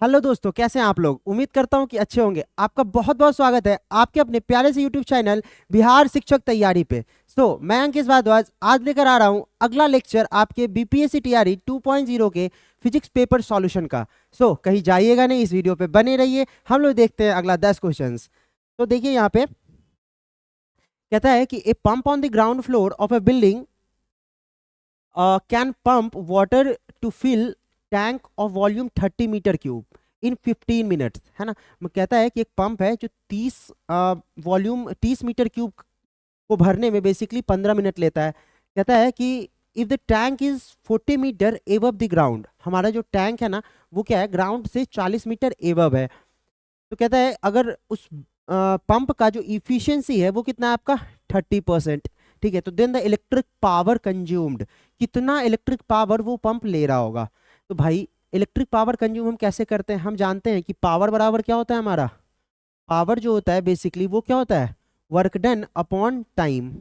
Hello दोस्तों, कैसे हैं आप लोग। उम्मीद करता हूं कि अच्छे होंगे। आपका बहुत बहुत स्वागत है आपके अपने प्यारे से यूट्यूब चैनल बिहार शिक्षक तैयारी पे। मैं अंकित भारद्वाज आज लेकर आ रहा हूं अगला लेक्चर आपके बीपीएससी टीआरई 2.0 के फिजिक्स पेपर सॉल्यूशन का। कहीं जाइएगा नहीं, इस वीडियो पे बने रहिए। हम लोग देखते हैं अगला 10 क्वेश्चंस। तो देखिए यहाँ पे कहता है कि a pump on the ground floor of a building can pump water to fill tank of volume 30 metre cube in 15 minutes, है ना। कहता है कि एक पंप है जो 30 वॉल्यूम 30 मीटर क्यूब को भरने में बेसिकली 15 मिनट लेता है। कहता है कि if the tank is 40 metre above the ground, हमारा जो टैंक है ना वो क्या है, ग्राउंड से 40 मीटर एबव है। तो कहता है अगर उस पंप का जो इफिशियंसी है वो कितना है आपका 30%। ठीक है, तो then the electric power consumed, कितना इलेक्ट्रिक पावर वो पंप ले रहा होगा। तो भाई इलेक्ट्रिक पावर कंज्यूम हम कैसे करते हैं, हम जानते हैं कि पावर बराबर क्या होता है हमारा, पावर जो होता है बेसिकली वो क्या होता है, वर्क डन अपॉन टाइम।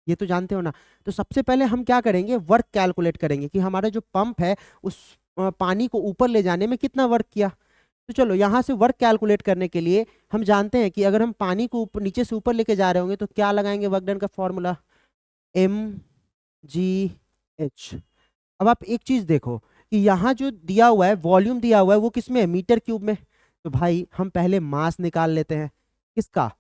ये तो जानते हो ना। तो सबसे पहले हम क्या करेंगे, वर्क कैलकुलेट करेंगे कि हमारा जो पंप है उस पानी को ऊपर ले जाने में कितना वर्क किया। तो चलो यहाँ से वर्क कैलकुलेट करने के लिए हम जानते हैं कि अगर हम पानी को ऊपर नीचे से ऊपर लेके जा रहे होंगे तो क्या लगाएंगे, वर्क डन का फॉर्मूला एम जी एच। अब आप एक चीज देखो कि यहाँ जो दिया हुआ है वॉल्यूम दिया हुआ है वो किस में है, मीटर क्यूब में। तो भाई हम पहले मास निकाल लेते हैं किसका,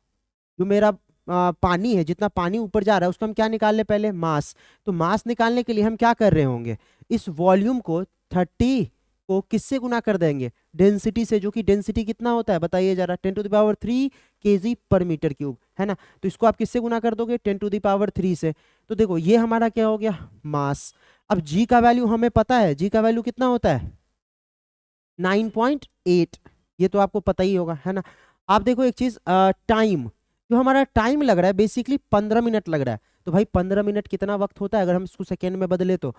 जो मेरा पानी है, जितना पानी ऊपर जा रहा है उसका हम क्या निकाल ले, पहले मास। तो मास निकालने के लिए हम क्या कर रहे होंगे, इस वॉल्यूम को 30 को किससे गुना कर देंगे, डेंसिटी से, जो कि डेंसिटी कितना होता है बताइए जरा, 10⁻³ kg पर मीटर क्यूब, है ना। तो इसको आप किससे गुना कर दोगे, 10⁻³ से। तो देखो ये हमारा क्या हो गया, मास। अब जी का वैल्यू हमें पता है, जी का वैल्यू कितना होता है 9.8, ये तो आपको पता ही होगा, है ना। आप देखो एक चीज, टाइम, जो हमारा टाइम लग रहा है बेसिकली 15 मिनट लग रहा है। तो भाई 15 मिनट कितना वक्त होता है, अगर हम इसको सेकेंड में बदले तो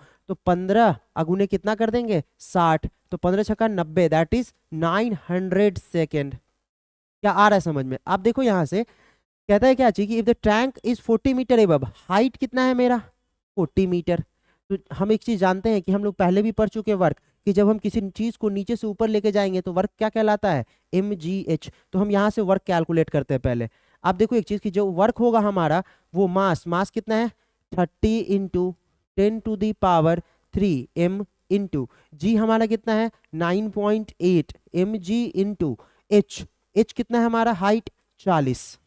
15 अगुने कितना कर देंगे 60, तो 15 छक्का 90, दैट इज 900 सेकेंड। क्या आ रहा है समझ में। आप देखो यहाँ से कहता है क्या चाहिए कि if the tank is 40 metre above, height कितना है मेरा 40 मीटर। तो हम एक चीज जानते हैं कि हम लोग पहले भी पढ़ चुके हैं वर्क, कि जब हम किसी चीज को नीचे से ऊपर लेके जाएंगे तो वर्क क्या कहलाता है, mgh। तो हम यहाँ से वर्क कैलकुलेट करते हैं पहले। आप देखो एक चीज कि जो वर्क होगा हमारा वो मास, मास कितना है 30 इंटू 10⁻³ m इंटू जी हमारा कितना है 9.8 mg इंटू h, h कितना है हमारा हाइट 40,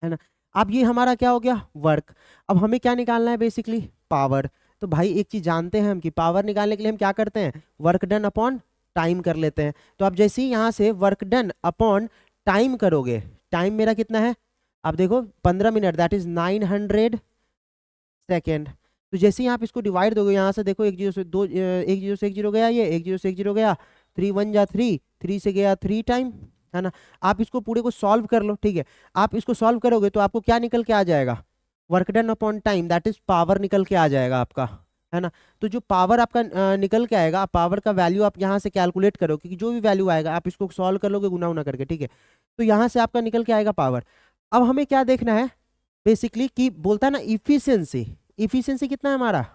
है ना। अब ये हमारा क्या हो गया वर्क। अब हमें क्या निकालना है बेसिकली, पावर। तो भाई एक चीज जानते हैं हम कि पावर निकालने के लिए हम क्या करते हैं, वर्क डन अपॉन टाइम कर लेते हैं। तो आप जैसे ही यहाँ से वर्क डन अपॉन टाइम करोगे, टाइम मेरा कितना है, आप देखो 15 मिनट, दैट इज 900 सेकेंड। तो जैसे ही आप इसको डिवाइड दोगे, यहाँ से देखो एक जीरो से दो, एक जीरो से एक जीरो गया, ये एक जीरो से एक जीरो गया, 3 1 जा 3, 3 से गया 3 टाइम, है ना। आप इसको पूरे को सॉल्व कर लो, ठीक है। आप इसको सॉल्व करोगे तो आपको क्या निकल के आ जाएगा, work done upon time, that is power निकल के आ जाएगा आपका, है ना। तो जो पावर आपका निकल के आएगा, पावर का वैल्यू आप यहाँ से कैलकुलेट करो, क्योंकि जो भी वैल्यू आएगा आप इसको सॉल्व कर लोगे गुना उना करके, ठीक है। तो यहाँ से आपका निकल के आएगा पावर। अब हमें क्या देखना है बेसिकली, कि बोलता है ना इफिशियंसी, इफिशियंसी कितना है हमारा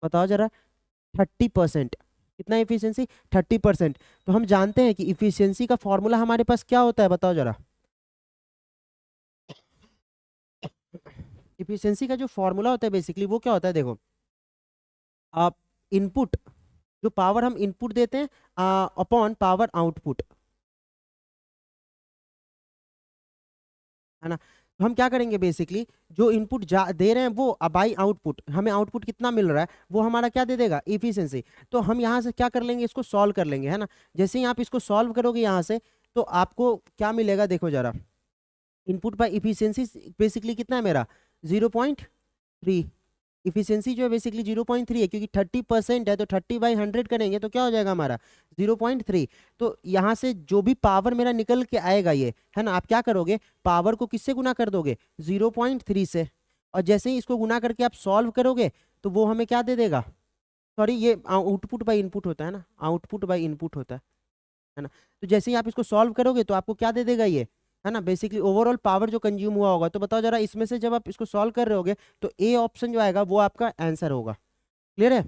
बताओ जरा, 30%। कितना इफिशियंसी 30%। तो हम जानते हैं कि इफिशियंसी का फॉर्मूला हमारे पास क्या होता है बताओ जरा, इफिशियंसी का जो फॉर्मूला होता है बेसिकली वो क्या होता है, देखो आप इनपुट, जो पावर हम इनपुट देते हैं अपॉन पावर आउटपुट, है ना। तो हम क्या करेंगे बेसिकली, जो इनपुट दे रहे हैं वो बाई आउटपुट, हमें आउटपुट कितना मिल रहा है वो हमारा क्या दे देगा, इफिशियंसी। तो हम यहाँ से क्या कर लेंगे, इसको सॉल्व कर लेंगे, है ना। जैसे ही आप इसको सॉल्व करोगे यहाँ से, तो आपको क्या मिलेगा देखो जरा, इनपुट बाय इफिशियंसी बेसिकली कितना है मेरा 0.3। इफिशियंसी जो है बेसिकली 0.3 है, क्योंकि 30% है तो 30/100 करेंगे तो क्या हो जाएगा हमारा 0.3। तो यहाँ से जो भी पावर मेरा निकल के आएगा ये, है ना, आप क्या करोगे पावर को किससे गुना कर दोगे 0.3 से। और जैसे ही इसको गुना करके आप सॉल्व करोगे तो वो हमें क्या दे देगा, सॉरी ये आउटपुट बाय इनपुट होता है ना, आउटपुट बाय इनपुट होता है ना। तो जैसे ही आप इसको सॉल्व करोगे तो आपको क्या दे देगा ये, है ना, बेसिकली ओवरऑल पावर जो कंज्यूम हुआ होगा। तो बताओ जरा इसमें से जब आप इसको सॉल्व कर रहे होगे तो ए ऑप्शन जो आएगा वो आपका आंसर होगा। क्लियर है,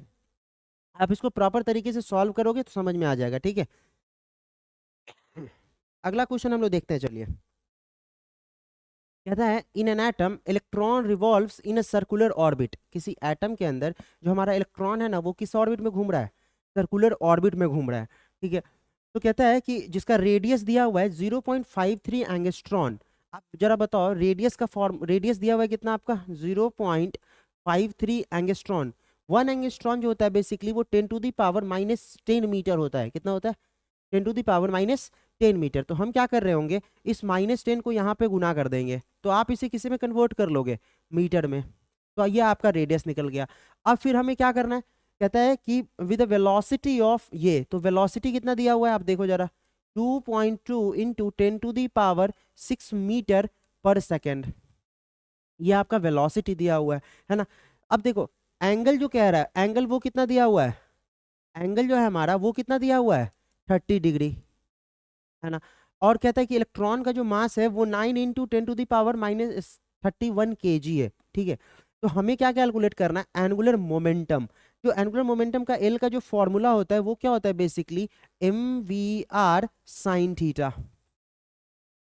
आप इसको प्रॉपर तरीके से सॉल्व करोगे तो समझ में आ जाएगा, ठीक है। अगला क्वेश्चन हम लोग देखते हैं, चलिए। कहता है in an atom electron revolves in a circular orbit. किसी एटम के अंदर जो हमारा इलेक्ट्रॉन है ना, वो किस ऑर्बिट में घूम रहा है? सर्कुलर ऑर्बिट में घूम रहा है, ठीक है। तो कहता है कि जिसका रेडियस दिया हुआ है 0.53 एंगस्ट्रॉन। आप जरा बताओ, रेडियस का फॉर्म, रेडियस दिया हुआ है कितना आपका? 0.53 एंगस्ट्रॉन। 1 एंगस्ट्रॉन जो होता है बेसिकली वो 10⁻⁻10 मीटर होता है। कितना होता है? 10⁻⁻10 मीटर। तो हम क्या कर रहे होंगे, इस -10 को यहाँ पे गुना कर देंगे, तो आप इसे किसी में कन्वर्ट कर लोगे, मीटर में। तो ये आपका रेडियस निकल गया। अब फिर हमें क्या करना है? कहता है कि विद वेलोसिटी ऑफ ये, तो वेलोसिटी कितना दिया हुआ है आप देखो जरा, 2.2 इंटू 10⁻6 मीटर पर सेकेंड। ये आपका वेलोसिटी दिया हुआ है ना। अब देखो एंगल जो कह रहा है, एंगल वो कितना दिया हुआ है? एंगल जो है हमारा वो कितना दिया हुआ है? 30 डिग्री, है ना। और कहता है कि इलेक्ट्रॉन का जो मास है वो 9 × 10⁻⁻31 kg है, ठीक है। तो हमें क्या कैलकुलेट करना है? Angular momentum. जो एंगुलर मोमेंटम का एल का जो फॉर्मूला होता है वो क्या होता है बेसिकली? mvr sin theta.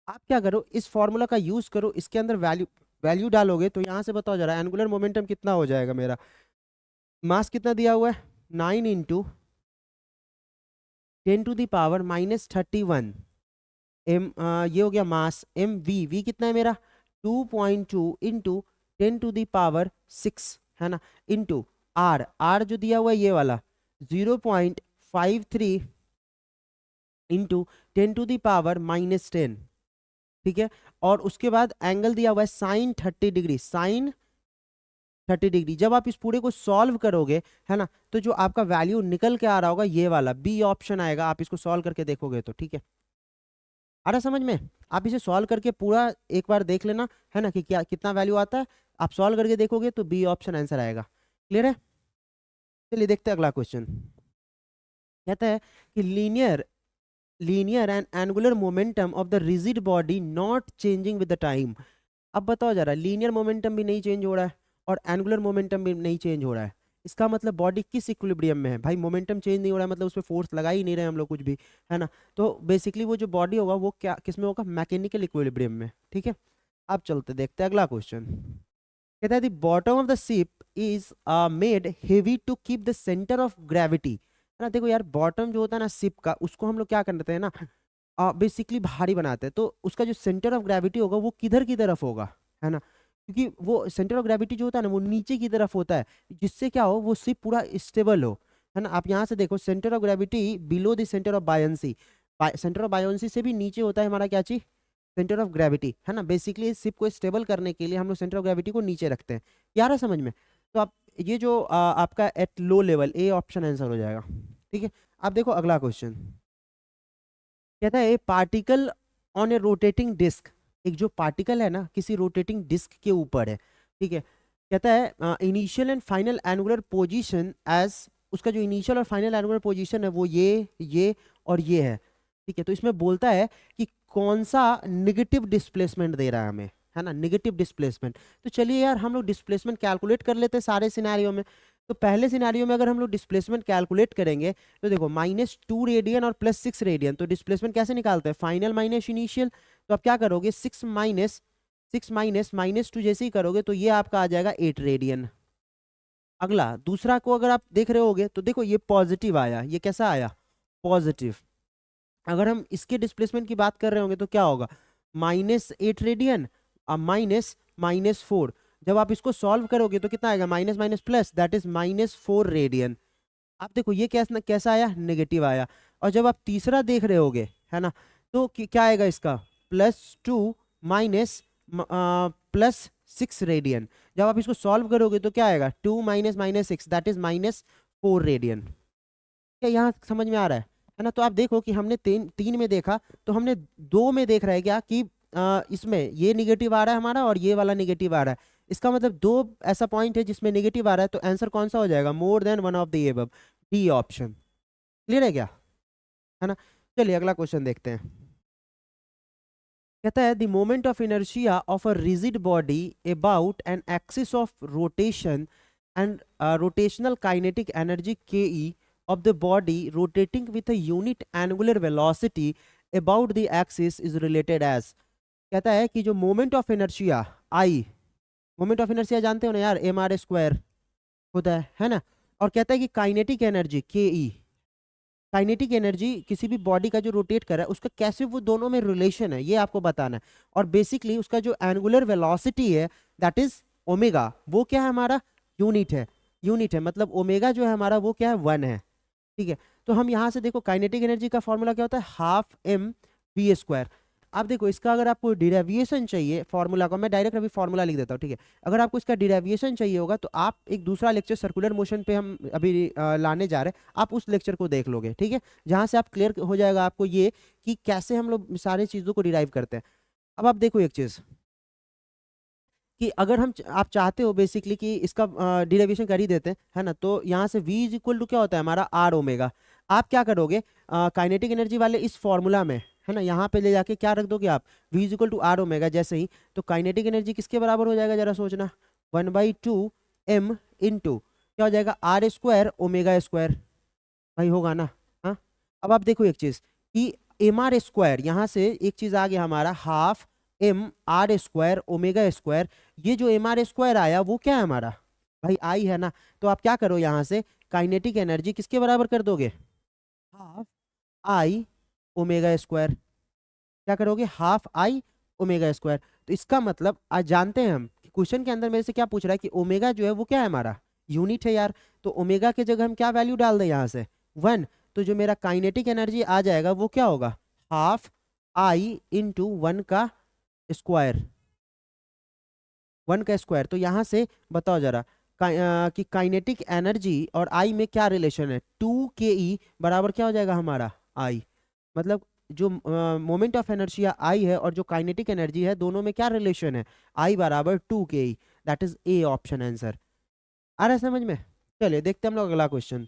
आप क्या करो, इस फॉर्मूला का यूज करो, इसके अंदर वैल्यू वैल्यू डालोगे तो यहाँ से बताओ जरा एंगुलर मोमेंटम कितना हो जाएगा मेरा। मास कितना दिया हुआ है? 9 × 10⁻31 ये हो गया मास। वी कितना है मेरा? 2.2 इंटू 10⁻6, है ना, इंटू आर जो दिया हुआ है ये वाला 0.53 इंटू 10⁻⁻10, ठीक है। और उसके बाद एंगल दिया हुआ है साइन 30 डिग्री, साइन 30 डिग्री। जब आप इस पूरे को सॉल्व करोगे, है ना, तो जो आपका वैल्यू निकल के आ रहा होगा ये वाला बी ऑप्शन आएगा। आप इसको सॉल्व करके देखोगे तो, ठीक है। आ रहा समझ में? आप इसे सॉल्व करके पूरा एक बार देख लेना, है ना, कि क्या कितना वैल्यू आता है। आप सॉल्व करके देखोगे तो बी ऑप्शन आंसर आएगा। क्लियर है? चलिए देखते हैं अगला क्वेश्चन। कहता है कि linear and angular momentum of the rigid body not changing with the time. अब बताओ जरा, लीनियर मोमेंटम भी नहीं चेंज हो रहा है और एंगुलर मोमेंटम भी नहीं चेंज हो रहा है, इसका मतलब बॉडी किस इक्विलिब्रियम में है? भाई मोमेंटम चेंज नहीं हो रहा है, मतलब उस पर फोर्स लगा ही नहीं रहे हम लोग कुछ भी, है ना। तो बेसिकली वो जो बॉडी होगा वो क्या किस में होगा? मैकेनिकल इक्विलिब्रियम में, ठीक है। अब चलते देखते हैं अगला क्वेश्चन। कहता है the bottom of the ship is made heavy to keep the centre of gravity, है ना। देखो यार, बॉटम जो होता है ना शिप का, उसको हम लोग क्या करते हैं ना, बेसिकली भारी बनाते हैं। तो उसका जो सेंटर ऑफ ग्रेविटी होगा वो किधर की तरफ होगा, है ना। क्योंकि वो सेंटर ऑफ ग्रेविटी जो होता है ना वो नीचे की तरफ होता है, जिससे क्या हो, वो शिप पूरा स्टेबल हो, है ना। आप यहाँ से देखो, centre of gravity below the centre of buoyancy, centre of buoyancy से भी नीचे होता है हमारा क्या चीज? सेंटर ऑफ ग्रेविटी, है ना। बेसिकली इस शिप को स्टेबल करने के लिए हम लोग सेंटर ऑफ ग्रेविटी को नीचे रखते हैं। यार है समझ में? तो आप ये जो आपका at low level, A option answer हो जाएगा, ठीक है। अब देखो अगला क्वेश्चन। कहता है particle on a rotating disc. एक जो पार्टिकल है ना किसी रोटेटिंग डिस्क के ऊपर है, ठीक है। कहता है initial and final angular position as, उसका जो इनिशियल और फाइनल एंगुलर पोजीशन है वो ये और ये ठीक है। तो इसमें बोलता है कि कौन सा निगेटिव डिस्प्लेसमेंट दे रहा है हमें, है ना, निगेटिव डिस्प्लेसमेंट। तो चलिए यार हम लोग डिस्प्लेसमेंट कैलकुलेट कर लेते हैं सारे सिनेरियो में। तो पहले सिनेरियो में अगर हम लोग डिस्प्लेसमेंट कैलकुलेट करेंगे तो देखो -2 रेडियन और +6 रेडियन, तो डिस्प्लेसमेंट कैसे निकालते हैं? Final minus initial. तो आप क्या करोगे, 6 माइनस -2 जैसे ही करोगे तो ये आपका आ जाएगा 8 रेडियन। अगला दूसरा को अगर आप देख रहे होगे तो देखो ये पॉजिटिव आया, ये कैसा आया? पॉजिटिव। अगर हम इसके डिस्प्लेसमेंट की बात कर रहे होंगे तो क्या होगा? -8 रेडियन -4। जब आप इसको सॉल्व करोगे तो कितना आएगा? Minus minus plus, that is -4 radian. आप देखो ये कैसा कैसा आया? नेगेटिव आया। और जब आप तीसरा देख रहे होगे, है ना, तो क्या आएगा इसका? +2 माइनस +6 रेडियन। जब आप इसको सॉल्व करोगे तो क्या आएगा? 2 माइनस -6, दैट इज -4 रेडियन। क्या यहाँ समझ में आ रहा है ना। तो आप देखो कि हमने तीन में देखा, तो हमने दो में देख रहे हैं क्या कि इसमें ये निगेटिव आ रहा है हमारा और ये वाला निगेटिव आ रहा है। इसका मतलब दो ऐसा पॉइंट है जिसमें निगेटिव आ रहा है, तो आंसर कौन सा हो जाएगा? More than one of the above, D option. Clear है क्या? है ना। चलिए अगला क्वेश्चन देखते हैं। कहता है the moment of inertia of a rigid body about an axis of rotation and rotational kinetic energy K E of the body rotating with a unit angular velocity about the axis is related as, कहता है कि जो moment of inertia I, moment of inertia जानते हो ना यार, M R square होता है ना। और कहता है कि काइनेटिक एनर्जी के ई, काइनेटिक एनर्जी किसी भी बॉडी का जो रोटेट कर रहा है उसका कैसे वो दोनों में रिलेशन है, ये आपको बताना है। और बेसिकली उसका जो एंगुलर वेलोसिटी है दैट इज ओमेगा, वो क्या है हमारा, यूनिट है, यूनिट है, मतलब ओमेगा जो है हमारा वो क्या है, 1 है। ठीक है, तो हम यहाँ से देखो काइनेटिक एनर्जी का फॉर्मूला क्या होता है, हाफ एम वी स्क्वायर। आप देखो इसका अगर आपको डिराइवेशन चाहिए फॉर्मूला का, मैं डायरेक्ट अभी फॉर्मूला लिख देता हूँ, ठीक है। अगर आपको इसका डिराइवेशन चाहिए होगा तो आप एक दूसरा लेक्चर सर्कुलर मोशन पे हम अभी लाने जा रहे हैं, आप उस लेक्चर को देख लोगे, ठीक है, जहाँ से आप क्लियर हो जाएगा आपको ये कि कैसे हम लोग सारी चीज़ों को डिराइव करते हैं। अब आप देखो एक चीज़ कि अगर हम आप चाहते हो बेसिकली कि इसका डिराइवेशन कर ही देते हैं, है ना, तो यहाँ से v इज इक्वल टू क्या होता है हमारा आर ओमेगा। आप क्या करोगे, काइनेटिक एनर्जी वाले इस फॉर्मूला में, है ना, यहाँ पे ले जाके क्या रख दोगे आप, v is equal to R omega जैसे ही, तो काइनेटिक एनर्जी किसके बराबर हो जाएगा जरा सोचना, 1/2 m इंटू क्या हो जाएगा, आर स्क्वायर ओमेगा स्क्वायर, भाई होगा ना। हाँ, अब आप देखो एक चीज कि एम आर स्क्वायर, यहाँ से एक चीज आ गया हमारा half M R square omega square, ये जो एम आर स्क्वायर आया वो क्या है हमारा, भाई आई है ना। तो आप क्या करो यहाँ से काइनेटिक एनर्जी किसके बराबर कर दोगे, हाफ आई ओमेगा स्क्वायर, क्या करोगे, हाफ आई ओमेगा स्क्वायर। तो इसका मतलब आज जानते हैं हम क्वेश्चन के अंदर मेरे से क्या पूछ रहा है कि ओमेगा जो है वो क्या है हमारा, यूनिट है यार। तो ओमेगा के जगह हम क्या वैल्यू डाल दें यहाँ से, 1। तो जो मेरा काइनेटिक एनर्जी आ जाएगा वो क्या होगा, हाफ आई इंटू 1 का स्क्वायर, 1 का स्क्वायर। तो यहाँ से बताओ जरा कि काइनेटिक एनर्जी और आई में क्या रिलेशन है, 2ke बराबर क्या हो जाएगा हमारा आई, मतलब जो मोमेंट ऑफ इनर्शिया आई है और जो काइनेटिक एनर्जी है दोनों में क्या रिलेशन है, आई बराबर 2ke, that is a option answer. आ रहा है समझ में। चलिए देखते हैं हम लोग अगला क्वेश्चन।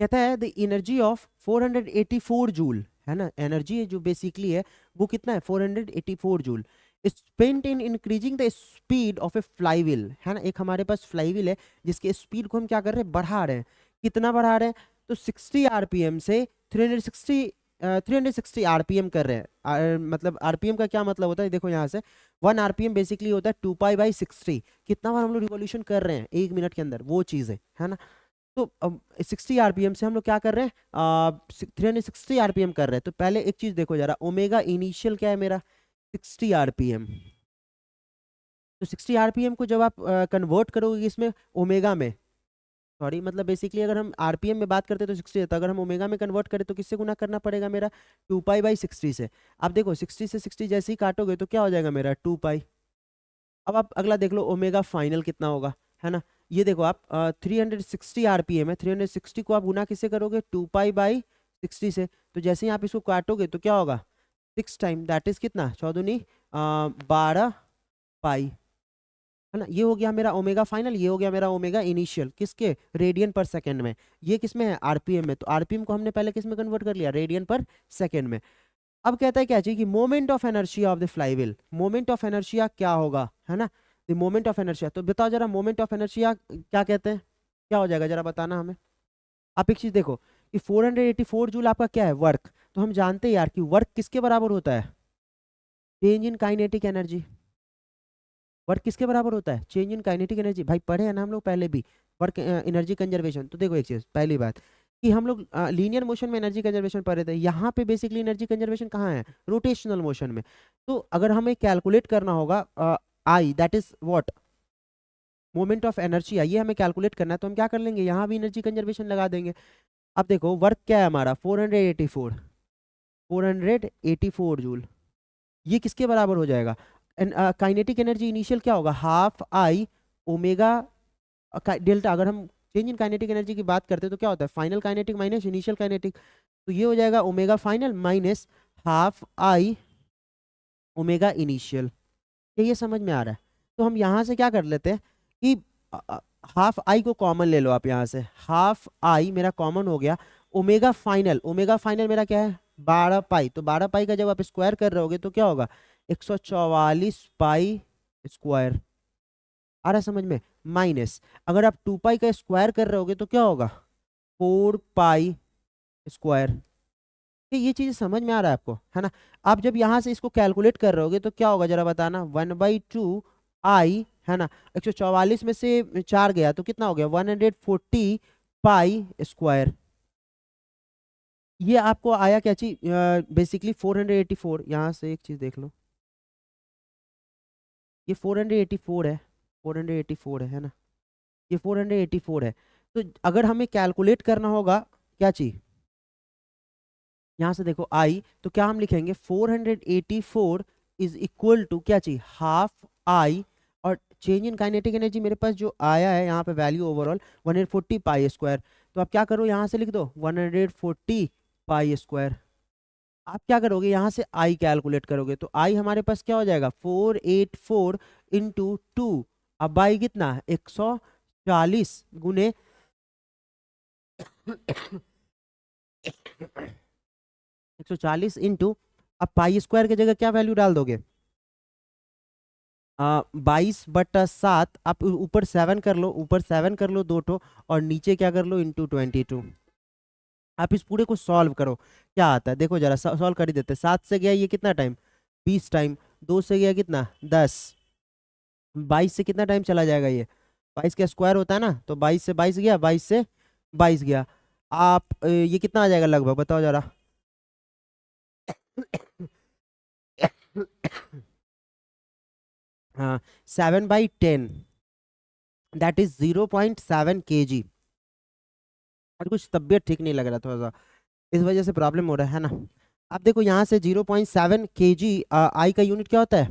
कहता है द एनर्जी ऑफ 484 जूल, है ना, एनर्जी जो बेसिकली है वो कितना है 484 joule, spent in increasing the speed of A flywheel, है ना, एक हमारे पास फ्लाईव्हील है जिसके स्पीड को हम क्या कर रहे हैं, बढ़ा रहे हैं। कितना बढ़ा रहे हैं, तो 60 आरपीएम से 360 आरपीएम कर रहे हैं। मतलब आरपीएम का क्या मतलब होता है, देखो यहाँ से 1 आरपीएम बेसिकली होता है 2π/60, कितना बार हम लोग रिवॉल्यूशन कर रहे हैं 1 मिनट के अंदर, वो चीज़ है ना। तो अब 60 आरपीएम से हम लोग क्या कर रहे हैं, 360 आरपीएम कर रहे हैं। तो पहले एक चीज देखो जरा, ओमेगा इनिशियल क्या है मेरा, 60 आरपीएम। तो 60 आरपीएम को जब आप कन्वर्ट करोगे इसमें ओमेगा में, सॉरी मतलब बेसिकली अगर हम आरपीएम में बात करते तो 60 होता है, अगर हम ओमेगा में कन्वर्ट करें तो किससे गुना करना पड़ेगा मेरा, 2π/60 से। अब देखो 60 से 60 जैसे ही काटोगे तो क्या हो जाएगा मेरा 2π। अब आप अगला देख लो ओमेगा फाइनल कितना होगा, है ना। ये देखो आप 360 आरपीएम है, 360 को आप गुना किससे करोगे, 2π/60 से। तो जैसे ही आप इसको काटोगे तो क्या होगा, 6 टाइम, दैट इज कितना, 14 12 पाई, है ना। ये हो गया मेरा ओमेगा फाइनल, ये हो गया मेरा ओमेगा इनिशियल, किसके, रेडियन पर सेकेंड में। ये किसमें है, आरपीएम में। तो आरपीएम को हमने पहले किस में कन्वर्ट कर लिया, रेडियन पर सेकेंड में। अब कहता है क्या चाहिए कि moment of inertia of the flywheel, moment of inertia क्या होगा, है ना, द मोमेंट ऑफ एनर्शिया। तो बताओ जरा मोमेंट ऑफ एनर्शिया क्या कहते हैं, क्या हो जाएगा जरा बताना हमें। आप एक चीज देखो कि 484 जूल आपका क्या है, वर्क। तो हम जानते हैं यार कि वर्क किसके बराबर होता है, change in kinetic energy. Work किसके बराबर होता है, चेंज इन काइनेटिक एनर्जी, भाई पढ़े हैं ना हम लोग पहले भी, वर्क एनर्जी कंजर्वेशन। तो देखो एक चीज पहली बात कि हम लोग लीनियर मोशन में एनर्जी कंजर्वेशन पढ़े थे, यहाँ पे बेसिकली एनर्जी कंजर्वेशन कहाँ है, रोटेशनल मोशन में। तो अगर हमें कैलकुलेट करना होगा I that is what, moment of energy, ये हमें कैलकुलेट करना है, तो हम क्या कर लेंगे, यहाँ भी एनर्जी कंजर्वेशन लगा देंगे। अब देखो वर्क क्या है हमारा 484 जूल, ये किसके बराबर हो जाएगा, काइनेटिक एनर्जी इनिशियल क्या होगा, हाफ आई ओमेगा डेल्टा। अगर हम चेंज इन काइनेटिक एनर्जी की बात करते हैं तो क्या होता है, final kinetic minus initial kinetic. तो ये हो जाएगा omega final minus half I omega initial. ये समझ में आ रहा है। तो हम यहाँ से क्या कर लेते हैं कि हाफ आई को कॉमन ले लो आप, यहाँ से हाफ आई मेरा कॉमन हो गया, ओमेगा फाइनल, ओमेगा फाइनल मेरा क्या है 12π। तो 12π का जब आप स्क्वायर कर रहे होगे तो क्या होगा 144 पाई स्क्वायर, आ रहा है समझ में, माइनस अगर आप 2π का स्क्वायर कर रहे होगे तो क्या होगा 4π स्क्वायर। कि ये चीज़ समझ में आ रहा है आपको, है ना। आप जब यहाँ से इसको कैलकुलेट कर रहे होगे तो क्या होगा जरा बताना, 1/2 आई, है ना, 144 में से 4 गया तो कितना हो गया, 140 पाई स्क्वायर। ये आपको आया क्या चीज, बेसिकली 484। यहाँ से एक चीज देख लो, ये 484 है, 484 है ना, ये 484 है। तो अगर हमें कैलकुलेट करना होगा क्या चीज, यहाँ से देखो आई, तो क्या हम लिखेंगे 484 इज इक्वल टू क्या चाहिए, हाफ आई, और चेंज इन काइनेटिक एनर्जी मेरे पास जो आया है यहाँ पे वैल्यू ओवरऑल 140 पाई स्क्वायर। तो आप क्या करो, यहाँ से लिख दो 140 पाई स्क्वायर। आप क्या करोगे, यहाँ से आई कैलकुलेट करोगे तो आई हमारे पास क्या हो जाएगा, 484 इंटू 2। अब आई कितना, 140 गुने 140 इंटू, अब पाई स्क्वायर की जगह क्या वैल्यू डाल दोगे, 22/7। आप ऊपर 7 कर लो, ऊपर 7 कर लो 2 और नीचे क्या कर लो, इंटू 22। आप इस पूरे को सॉल्व करो, क्या आता है देखो जरा, सॉल्व कर ही देते। 7 से गया ये कितना टाइम, 20 टाइम, 2 से गया कितना 10, 22 से कितना टाइम चला जाएगा, ये 22 का स्क्वायर होता है ना, तो 22 से 22 गया, 22 से 22 गया। आप ये कितना आ जाएगा लगभग बताओ जरा, हाँ 7/10, दैट इज 0.7 kg। और कुछ तबीयत ठीक नहीं लग रहा थोड़ा सा, इस वजह से प्रॉब्लम हो रहा है ना। आप देखो यहाँ से 0.7 kg, आई का यूनिट क्या होता है,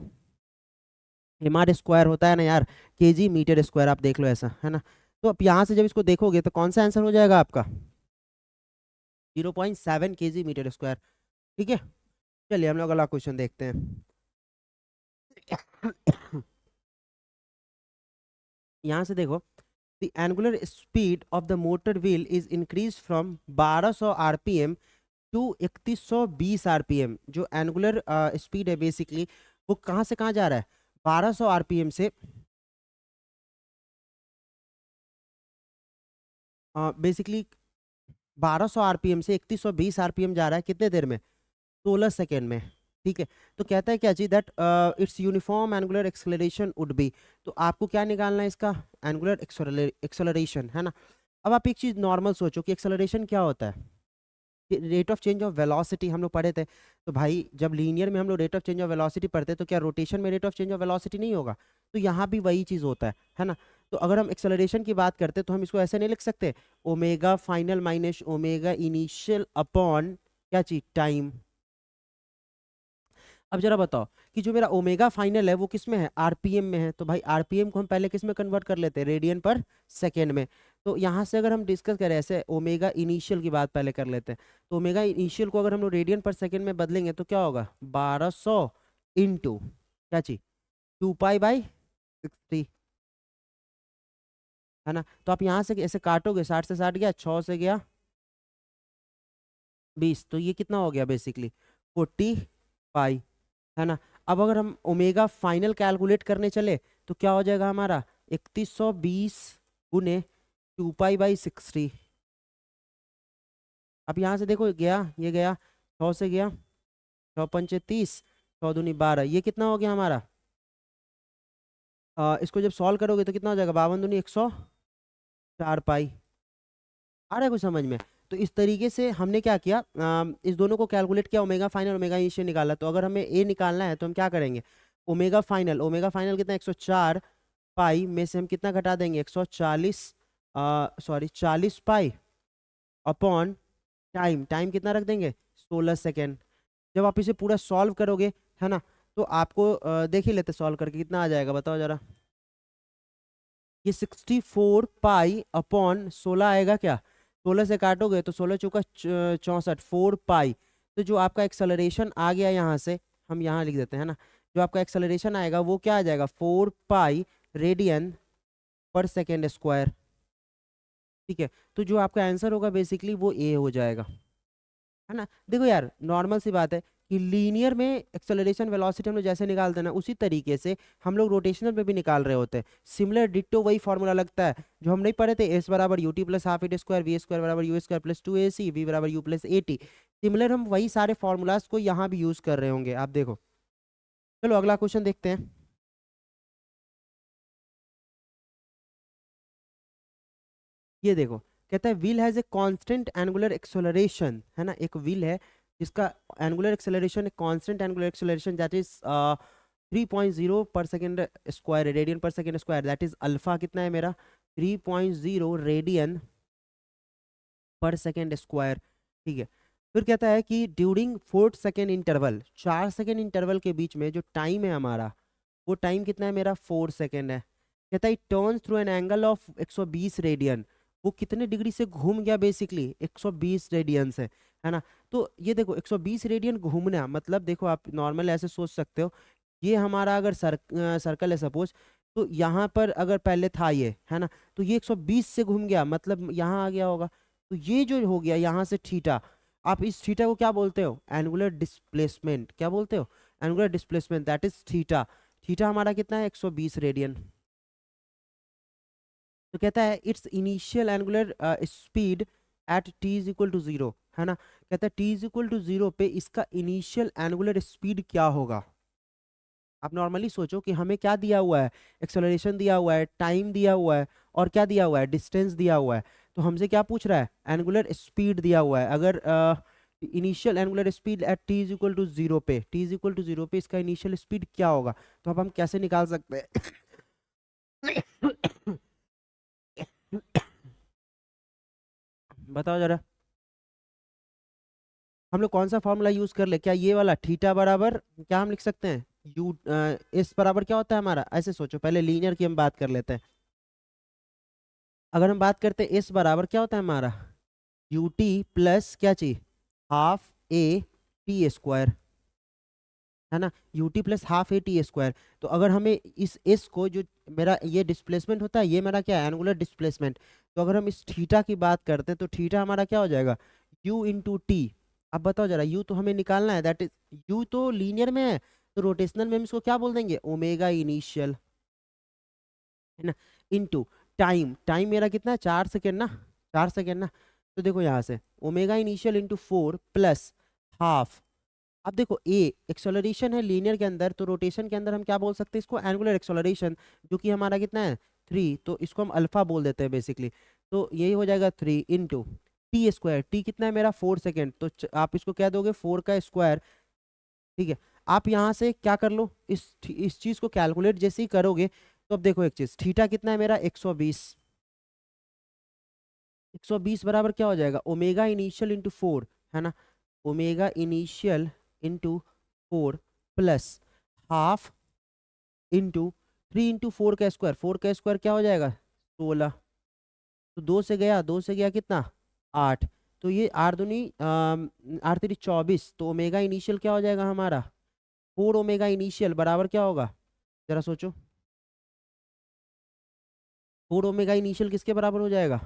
एमआर स्क्वायर होता है ना यार, केजी मीटर स्क्वायर, आप देख लो ऐसा, है ना। तो अब यहाँ से जब इसको देखोगे तो कौन सा आंसर हो जाएगा आपका, 0.7 kg मीटर स्क्वायर। ठीक है, चलिए हम लोग अगला क्वेश्चन देखते हैं। यहाँ से देखो, the angular speed of the motor wheel is increase from 1200 RPM to 3120 RPM. जो एंगुलर स्पीड है बेसिकली, वो कहाँ से कहाँ जा रहा है, 1200 आरपीएम से बेसिकली 1200 आरपीएम से 3120 आरपीएम जा रहा है, कितने देर में, 16 सेकेंड में। ठीक है, तो कहता है क्या चीज, that it's uniform angular acceleration would be. तो आपको क्या निकालना है इसका, एंगुलर एक्सेलरेशन, है ना। अब आप एक चीज नॉर्मल सोचो कि एक्सेलरेशन क्या होता है, rate of change of velocity हम लोग पढ़े थे। तो भाई जब लीनियर में हम लोग rate of change of velocity पढ़ते हैं तो क्या रोटेशन में rate of change of velocity नहीं होगा, तो यहाँ भी वही चीज़ होता है ना। तो अगर हम एक्सेलरेशन की बात करते हैं तो हम इसको ऐसे नहीं लिख सकते, omega final minus omega initial upon क्या चीज, टाइम। अब जरा बताओ कि जो मेरा ओमेगा फाइनल है वो किस में है, आरपीएम में है। तो भाई आरपीएम को हम पहले किस में कन्वर्ट कर लेते हैं, रेडियन पर सेकेंड में। तो यहाँ से अगर हम डिस्कस करें ऐसे, ओमेगा इनिशियल की बात पहले कर लेते हैं। तो ओमेगा इनिशियल को अगर हम लोग रेडियन पर सेकेंड में बदलेंगे तो क्या होगा, 1200 इंटू क्या चीज, 2 पाई/60, है ना। तो आप यहाँ से ऐसे काटोगे, 60 से 60 गया, 6 से गया 20, तो ये कितना हो गया बेसिकली 40 पाई, है ना। अब अगर हम ओमेगा फाइनल कैलकुलेट करने चले तो क्या हो जाएगा हमारा, 3120 गुने 2 पाई/60। अब यहाँ से देखो गया, ये गया 6 से गया, 6 पंचे 30, 6 दूनी 12, ये कितना हो गया हमारा, इसको जब सॉल्व करोगे तो कितना हो जाएगा, 52 दूनी 104 पाई। आ रहा है कुछ समझ में। तो इस तरीके से हमने क्या किया, इस दोनों को कैलकुलेट किया, ओमेगा फाइनल ओमेगा इनिशियल निकाला। तो अगर हमें ए निकालना है तो हम क्या करेंगे, ओमेगा फाइनल कितना 104 पाई में से हम कितना घटा देंगे, 140 sorry 40 pi upon time, time कितना रख देंगे, 16 सेकेंड। जब आप इसे पूरा सॉल्व करोगे, है ना, तो आपको देख ही लेते सॉल्व करके कितना आ जाएगा बताओ जरा, ये 64 पाई अपॉन 16 आएगा क्या, 16 से काटोगे तो 16 चौका 64, 4 पाई। तो जो आपका एक्सेलरेशन आ गया यहाँ से, हम यहाँ लिख देते हैं ना, जो आपका एक्सेलरेशन आएगा वो क्या आ जाएगा, 4 पाई रेडियन पर सेकेंड स्क्वायर। ठीक है, तो जो आपका आंसर होगा बेसिकली वो ए हो जाएगा, है ना। देखो यार नॉर्मल सी बात है कि लीनियर में एक्सेलरेशन वेलोसिटी हम लोग जैसे निकालते हैं ना, उसी तरीके से हम लोग रोटेशनल में भी निकाल रहे होते हैं। सिमिलर डिट्टो वही फॉर्मूला लगता है जो हम नहीं पढ़े थे, एस बराबर UT plus half it square, V square बराबर U square plus 2ac, V बराबर यू प्लस 80। सिमिलर हम वही सारे फॉर्मूलाज को यहाँ भी यूज कर रहे होंगे, आप देखो। चलो अगला क्वेश्चन देखते हैं। ये देखो, कहता है wheel has a constant angular acceleration, है ना, एक व्हील है जिसका angular acceleration, constant angular acceleration that is 3.0 पर सेकेंड स्क्वायर, रेडियन पर second square, that is alpha कितना है मेरा 3.0 रेडियन पर सेकेंड स्क्वायर। ठीक है, फिर कहता है कि during 4 second interval, 4 second interval के बीच में जो टाइम है हमारा, वो टाइम कितना है मेरा 4 सेकेंड है। कहता है turns through an angle of 120 radian, वो कितने डिग्री से घूम गया, बेसिकली 120 रेडियन से, है ना। तो ये देखो 120 रेडियन घूमना, मतलब देखो आप नॉर्मल ऐसे सोच सकते हो, ये हमारा अगर सर्कल है सपोज, तो यहाँ पर अगर पहले था ये, है ना, तो ये 120 से घूम गया, मतलब यहाँ आ गया होगा, तो ये जो हो गया यहाँ से थीटा, आप इस थीटा को क्या बोलते हो, एंगुलर डिस्प्लेसमेंट, क्या बोलते हो, angular displacement, that is theta. Theta हमारा कितना है 120 रेडियन। तो कहता है its initial angular speed at T is equal to zero, है ना। कहता है t is equal to zero पे इसका इनिशियल एंगुलर स्पीड क्या होगा। आप नॉर्मली सोचो कि हमें क्या दिया हुआ है, एक्सेलरेशन दिया हुआ है, टाइम दिया हुआ है, और क्या दिया हुआ है, डिस्टेंस दिया हुआ है। तो हमसे क्या पूछ रहा है, एंगुलर स्पीड दिया हुआ है। अगर initial angular speed at T is equal to zero पे, T is equal to zero पे इसका इनिशियल स्पीड क्या होगा, तो अब हम कैसे निकाल सकते हैं। बताओ जरा, हम लोग कौन सा फॉर्मूला यूज कर ले, क्या ये वाला थीटा बराबर, क्या हम लिख सकते हैं यू, इस बराबर क्या होता है हमारा, ऐसे सोचो, पहले लीनियर की हम बात कर लेते हैं। अगर हम बात करते हैं इस बराबर क्या होता है हमारा, यू टी प्लस क्या चाहिए, हाफ ए टी स्क्वायर, है ना, U T plus half A T square. तो अगर हमें इस एस को, जो मेरा ये डिस्प्लेसमेंट होता है, ये मेरा क्या है, एंगुलर डिस्प्लेसमेंट, तो अगर हम इस थीटा की बात करते हैं तो थीटा हमारा क्या हो जाएगा, यू इंटू टी। अब बताओ जरा, यू तो हमें निकालना है, दैट इज, यू तो लीनियर में है, तो रोटेशनल में हम इसको क्या बोल देंगे, ओमेगा इनिशियल, है ना, इनटू टाइम, टाइम मेरा कितना है 4 सेकेंड ना, 4 सेकेंड ना। तो देखो यहाँ से omega initial into 4 plus half. अब देखो ए एक्सेलरेशन है लीनियर के अंदर, तो रोटेशन के अंदर हम क्या बोल सकते हैं इसको, एंगुलर एक्सेलरेशन, जो कि हमारा कितना है 3, तो इसको हम अल्फा बोल देते हैं बेसिकली। तो यही हो जाएगा 3 इंटू टी स्क्वायर, टी कितना है मेरा 4 सेकेंड, तो आप इसको क्या दोगे 4 का स्क्वायर। ठीक है, आप यहाँ से क्या कर लो, इस चीज को कैलकुलेट जैसे ही करोगे, तो अब देखो एक चीज, थीटा कितना है मेरा 120, 120 बराबर क्या हो जाएगा, ओमेगा इनिशियल इंटू 4, है ना, omega initial into 4 plus half into 3 into 4 का स्क्वायर, 4 का स्क्वायर क्या हो जाएगा 16, तो 2 से गया, 2 से गया कितना 8, तो ये आठ दूनी 8 3 24, तो ओमेगा इनिशियल क्या हो जाएगा हमारा 4 ओमेगा इनिशियल बराबर क्या होगा, जरा सोचो, 4 ओमेगा इनिशियल किसके बराबर हो जाएगा,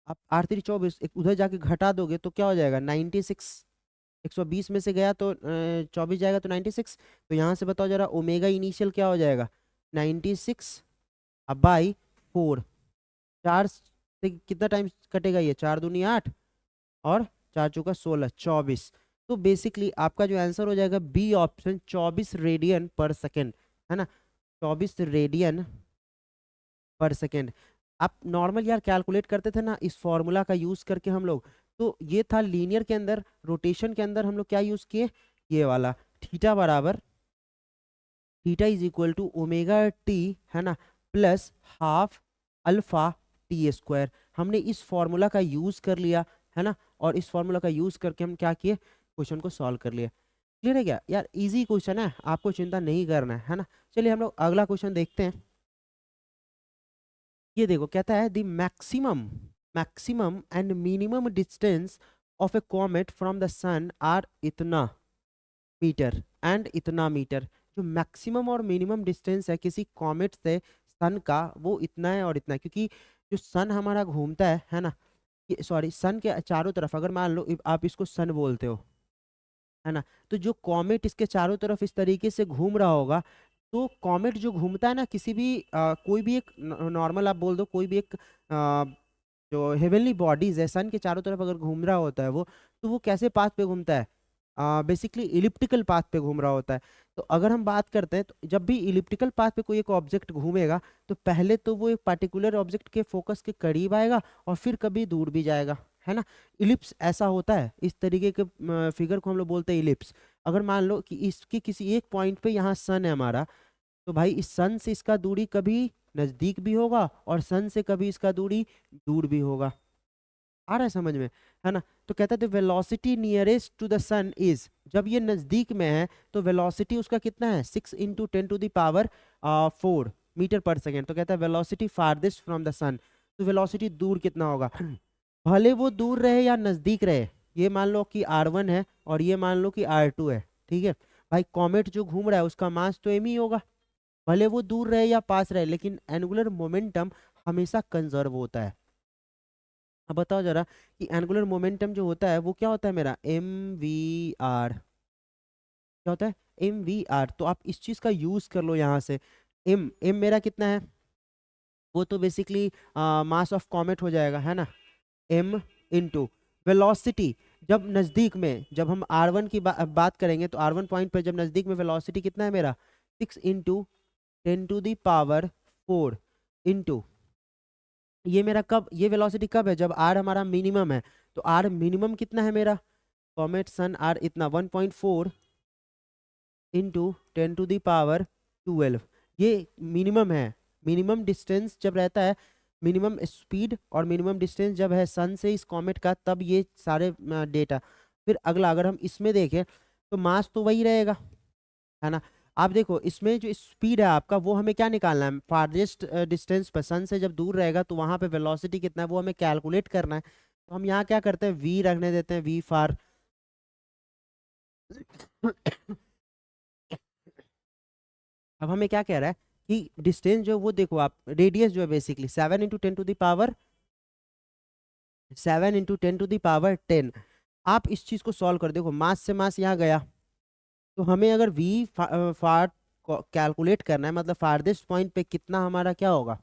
आप 8 3 24 एक उधर जाके घटा दोगे तो क्या हो जाएगा 96, 120 में से गया तो 24 जाएगा तो 96, तो यहाँ से बताओ जरा ओमेगा इनिशियल क्या हो जाएगा 96 अब बाई 4, 4 से कितना टाइम कटेगा, ये 4 दूनी 8 और 4 चौका 16, 24। तो बेसिकली आपका जो आंसर हो जाएगा बी ऑप्शन, 24 रेडियन पर सेकेंड, है ना, 24 रेडियन पर सेकेंड। आप नॉर्मल यार कैलकुलेट करते थे ना इस फॉर्मूला का यूज करके हम लोग, तो ये था लीनियर के अंदर, रोटेशन के अंदर हम लोग क्या यूज किए, ये वाला थीटा बराबर, theta is equal to omega t, है ना, plus half alpha t square. हमने इस फॉर्मूला का यूज कर लिया, है ना, और इस फॉर्मूला का यूज करके हम क्या किए, क्वेश्चन को सॉल्व कर लिया। क्लियर है क्या यार, इजी क्वेश्चन है, आपको चिंता नहीं करना है ना। चलिए हम लोग अगला क्वेश्चन देखते हैं। ये देखो कहता है the maximum maximum and minimum distance of a comet from the sun are इतना मीटर एंड इतना मीटर। जो मैक्सिमम और मिनिमम डिस्टेंस है किसी कॉमेट से सन का, वो इतना है और इतना है, क्योंकि जो सन हमारा घूमता है ना, ये सॉरी सन के चारों तरफ, अगर मान लो आप इसको सन बोलते हो, है ना, तो जो कॉमेट इसके चारों तरफ इस तरीके से घूम रहा होगा, तो कॉमेट जो घूमता है ना, किसी भी कोई भी एक नॉर्मल आप बोल दो, कोई भी एक जो हेवनली बॉडीज है सन के चारों तरफ अगर घूम रहा होता है वो, तो वो कैसे पाथ पे घूमता है? बेसिकली इलिप्टिकल पाथ पे घूम रहा होता है। तो अगर हम बात करते हैं, तो जब भी इलिप्टिकल पाथ पे कोई एक ऑब्जेक्ट घूमेगा, तो पहले तो वो एक पर्टिकुलर ऑब्जेक्ट के फोकस के करीब आएगा और फिर कभी दूर भी जाएगा, है ना। इलिप्स ऐसा होता है, इस तरीके के फिगर को हम लोग बोलते हैं इलिप्स। अगर मान लो कि इसकी किसी एक पॉइंट पे यहाँ सन है हमारा, तो भाई इस सन से इसका दूरी कभी नजदीक भी होगा और सन से कभी इसका दूरी दूर भी होगा। आ रहा है समझ में, है ना। तो कहता है velocity nearest to the sun is, जब ये नजदीक में है तो वेलोसिटी उसका कितना है, 6 × 10⁴ मीटर पर सेकेंड। तो कहता है वेलोसिटी फारदेस्ट फ्रॉम द सन, तो वेलोसिटी दूर कितना होगा, भले वो दूर रहे या नजदीक रहे। ये मान लो कि R1 है और ये मान लो कि R2 है, ठीक है भाई। कॉमेट जो घूम रहा है उसका मास तो m ही होगा, भले वो दूर रहे या पास रहे, लेकिन एंगुलर मोमेंटम हमेशा कंजर्व होता है। अब बताओ जरा कि एंगुलर मोमेंटम जो होता है वो क्या होता है मेरा, mvr। क्या होता है, mvr। तो आप इस चीज का यूज कर लो यहाँ से। m मेरा कितना है, वो तो बेसिकली मास ऑफ कॉमेट हो जाएगा, है ना। m इंटू वेलोसिटी, जब नजदीक में, जब हम R1 की बात करेंगे तो R1 पॉइंट पर जब नजदीक में वेलोसिटी कितना है मेरा, 6 × 10⁴ इंटू, ये मेरा कब, ये वेलोसिटी कब है, जब R हमारा मिनिमम है। तो R मिनिमम कितना है मेरा, कॉमेट सन R इतना 1.4 इंटू 10⁻12, ये मिनिमम है। मिनिमम डिस्टेंस जब रहता है, मिनिमम स्पीड और मिनिमम डिस्टेंस जब है सन से इस कॉमेट का, तब ये सारे डेटा। फिर अगला अगर हम इसमें देखें तो मास तो वही रहेगा, है ना। आप देखो इसमें जो स्पीड है आपका, वो हमें क्या निकालना है, फारदेस्ट डिस्टेंस पर सन से जब दूर रहेगा तो वहां पे वेलोसिटी कितना है वो हमें कैलकुलेट करना है। तो हम यहाँ क्या करते हैं, वी रखने देते हैं, वी फार। अब हमें क्या कह रहा है कि डिस्टेंस जो, वो देखो आप, रेडियस जो है बेसिकली 7 × 10⁻10। आप इस चीज को सॉल्व कर देखो, मास से मास यहाँ गया, तो हमें अगर वी फार कैलकुलेट करना है, मतलब फारदेस्ट पॉइंट पे कितना हमारा क्या होगा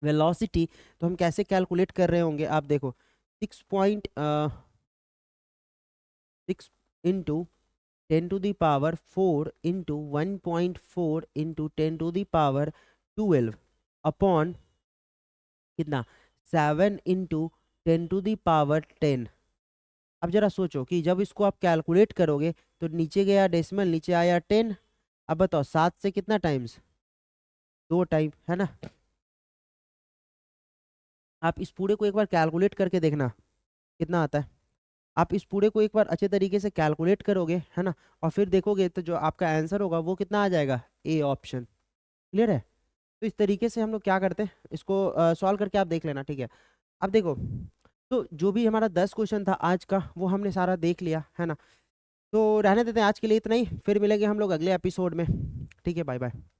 वेलोसिटी, तो हम कैसे कैलकुलेट कर रहे होंगे, आप देखो 6 इंटू 10⁻4 इंटू 1.4 इंटू 10⁻12 अपॉन कितना, 7 × 10⁻10। अब जरा सोचो कि जब इसको आप कैलकुलेट करोगे तो नीचे गया डेसिमल, नीचे आया 10। अब बताओ 7 से कितना टाइम्स, 2 टाइम, है ना। आप इस पूरे को एक बार कैलकुलेट करके देखना कितना आता है। आप इस पूरे को एक बार अच्छे तरीके से कैलकुलेट करोगे, है ना, और फिर देखोगे तो जो आपका आंसर होगा वो कितना आ जाएगा, ए ऑप्शन। क्लियर है। तो इस तरीके से हम लोग क्या करते हैं, इसको सॉल्व करके आप देख लेना, ठीक है। अब देखो, तो जो भी हमारा 10 क्वेश्चन था आज का, वो हमने सारा देख लिया, है ना। तो रहने देते हैं आज के लिए इतना ही, फिर मिलेंगे हम लोग अगले एपिसोड में। ठीक है, बाय बाय।